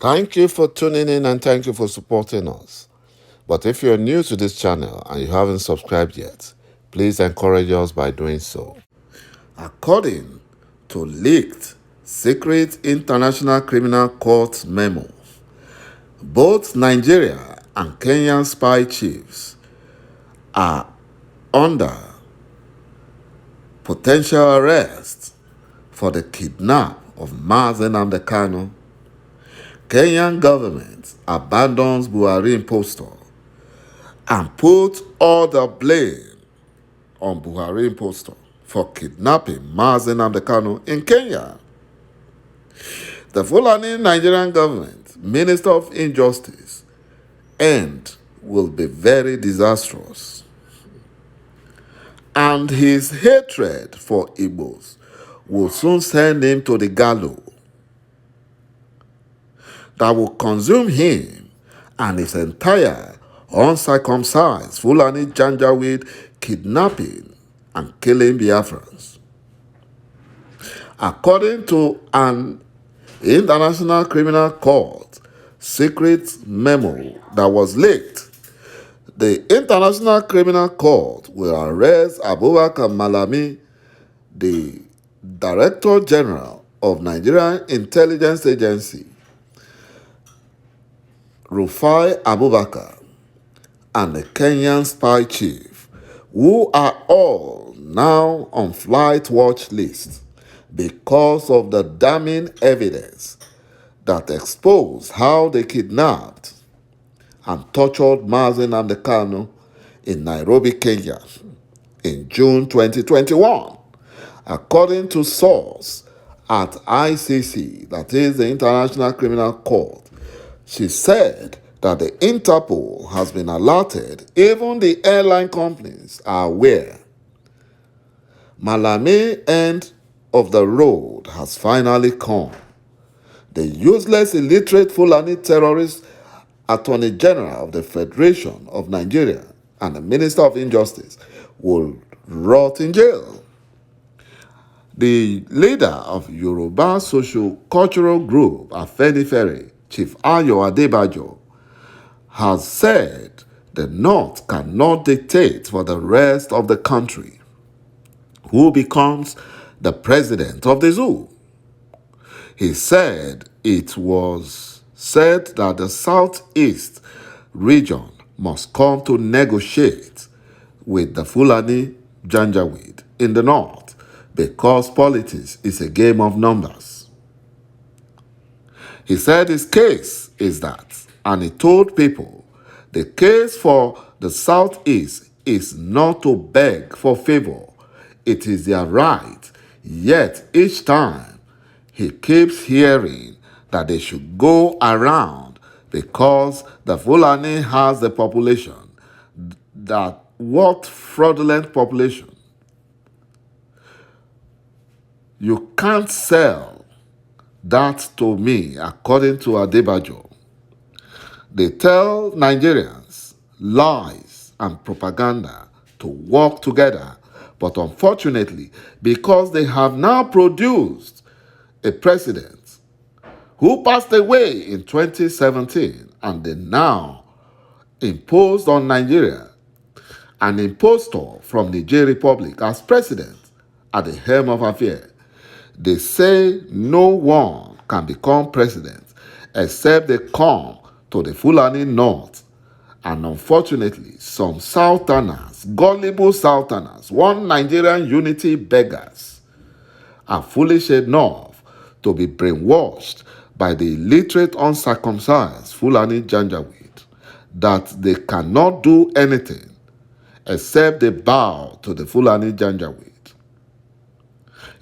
Thank you for tuning in and thank you for supporting us. But if you're new to this channel and you haven't subscribed yet, please encourage us by doing so. According to leaked secret International Criminal Court memo, both Nigeria and Kenyan spy chiefs are under potential arrest for the kidnap of Nnamdi Kanu. Kenyan government abandons Buhari impostor and put all the blame on Buhari impostor for kidnapping Nnamdi Kanu in Kenya. The Fulani Nigerian government, Minister of Injustice, end will be very disastrous. And his hatred for Igbos will soon send him to the gallows that will consume him and his entire uncircumcised Fulani Janjaweed kidnapping and killing Biafrans. According to an International Criminal Court secret memo that was leaked, the International Criminal Court will arrest Abubakar Malami, the Director General of Nigerian Intelligence Agency, Rufai Abubakar, and the Kenyan spy chief, who are all now on flight watch list because of the damning evidence that exposed how they kidnapped and tortured Nnamdi Kanu in Nairobi, Kenya in June 2021. According to source at ICC, that is the International Criminal Court, she said that the Interpol has been alerted. Even the airline companies are aware. Malami end of the road has finally come. The useless, illiterate Fulani terrorist Attorney General of the Federation of Nigeria and the Minister of Injustice will rot in jail. The leader of Yoruba social-cultural group, Afenifere, Chief Ayo Adebajo, has said the North cannot dictate for the rest of the country who becomes the president of the zoo. He said it was said that the Southeast region must come to negotiate with the Fulani Janjaweed in the North because politics is a game of numbers. He said his case is that, and he told people, the case for the Southeast is not to beg for favor. It is their right. Yet each time he keeps hearing that they should go around because the Fulani has the population. That what fraudulent population? You can't sell that to me, according to Adebajo. They tell Nigerians lies and propaganda to work together, but unfortunately, because they have now produced a president who passed away in 2017, and they now imposed on Nigeria an impostor from Niger Republic as president at the helm of affairs. They say no one can become president except they come to the Fulani North. And unfortunately, some Southerners, gullible Southerners, one Nigerian unity beggars, are foolish enough to be brainwashed by the illiterate, uncircumcised Fulani Janjaweed that they cannot do anything except they bow to the Fulani Janjaweed.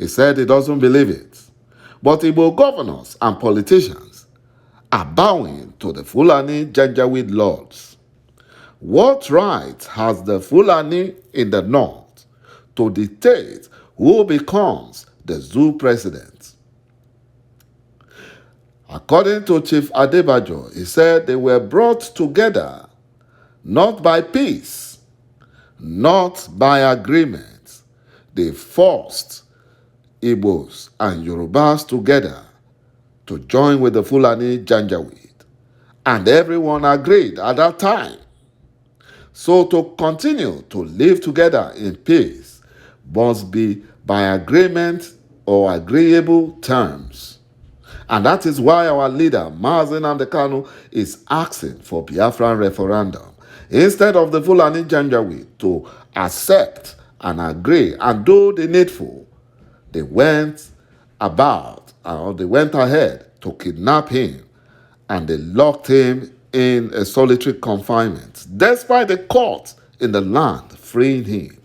He said he doesn't believe it. But Igbo governors and politicians are bowing to the Fulani Janjaweed lords. What right has the Fulani in the north to dictate who becomes the zoo president? According to Chief Adebajo, he said they were brought together not by peace, not by agreement. They forced Igbos and Yorubas together to join with the ÇIİGÀNYޮTY, and everyone agreed at that time. So to continue to live together in peace must be by agreement or agreeable terms. And that is why our leader, Mazen Nnamdi is asking for Biafran referendum instead of the ÇIİGANYޮTY to accept and agree and do the needful. They went ahead to kidnap him, and they locked him in a solitary confinement, despite the court in the land freeing him.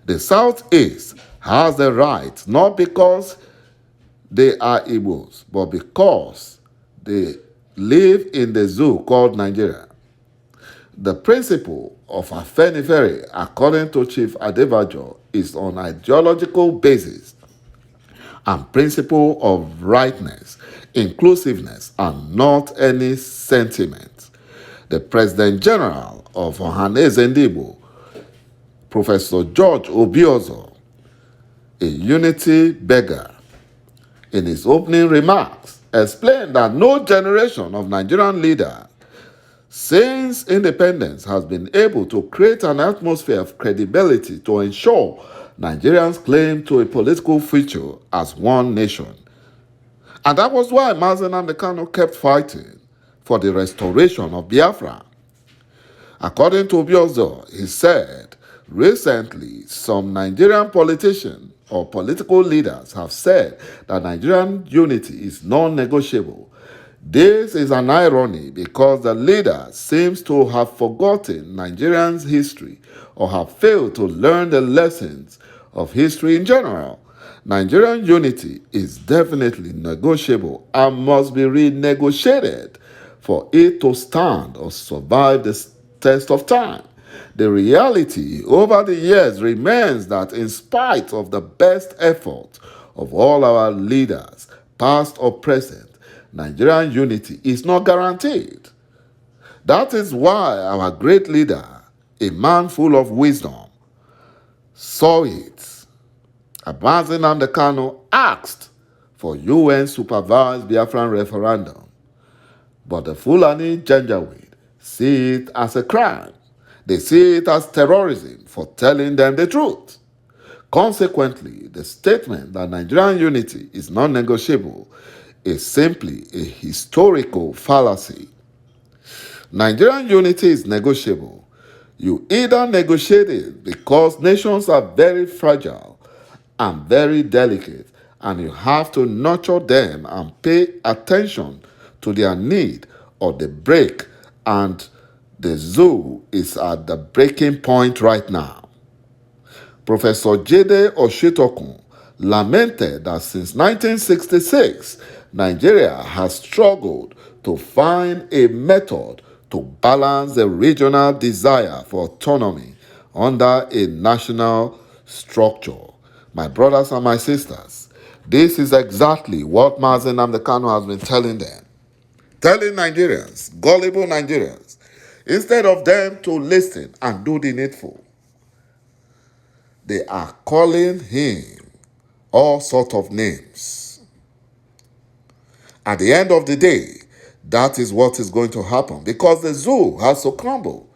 The Southeast has the right, not because they are Igbos, but because they live in the zoo called Nigeria. The principle of Afenifere, according to Chief Adebajo, is on ideological basis and principle of rightness, inclusiveness, and not any sentiment. The President General of Ohanaeze Ndigbo, Professor George Obiozor, a unity beggar, in his opening remarks, explained that no generation of Nigerian leaders since independence has been able to create an atmosphere of credibility to ensure Nigerians' claim to a political future as one nation. And that was why Mazen Nnamdi kept fighting for the restoration of Biafra. According to Obiozor, he said, recently some Nigerian politicians or political leaders have said that Nigerian unity is non-negotiable. This is an irony because the leader seems to have forgotten Nigerians' history or have failed to learn the lessons of history in general. Nigerian unity is definitely negotiable and must be renegotiated for it to stand or survive the test of time. The reality over the years remains that in spite of the best effort of all our leaders, past or present, Nigerian unity is not guaranteed. That is why our great leader, a man full of wisdom, saw it. Mazen Nnamdi asked for UN-supervised Biafran referendum, but the Fulani Janjaweed see it as a crime. They see it as terrorism for telling them the truth. Consequently, the statement that Nigerian unity is non-negotiable is simply a historical fallacy. Nigerian unity is negotiable. You either negotiate it because nations are very fragile and very delicate, and you have to nurture them and pay attention to their need, or they break, and the zoo is at the breaking point right now. Professor Jide Oshitokun lamented that since 1966, Nigeria has struggled to find a method to balance the regional desire for autonomy under a national structure. My brothers and my sisters, this is exactly what Mazen Nnamdi has been telling them. Telling Nigerians, gullible Nigerians, instead of them to listen and do the needful, they are calling him all sorts of names. At the end of the day, that is what is going to happen because the zoo has to crumble.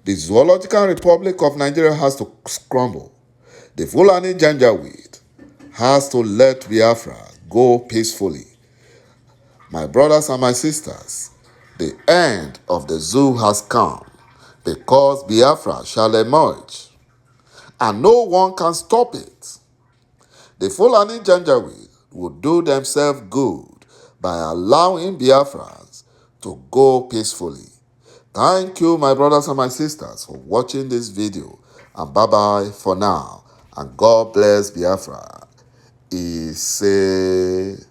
The Zoological Republic of Nigeria has to crumble. The Fulani Janjaweed has to let Biafra go peacefully. My brothers and my sisters, the end of the zoo has come because Biafra shall emerge, and no one can stop it. The Fulani Janjaweed will do themselves good by allowing Biafrans to go peacefully. Thank you, my brothers and my sisters, for watching this video, and bye-bye for now, and God bless Biafra. Ise.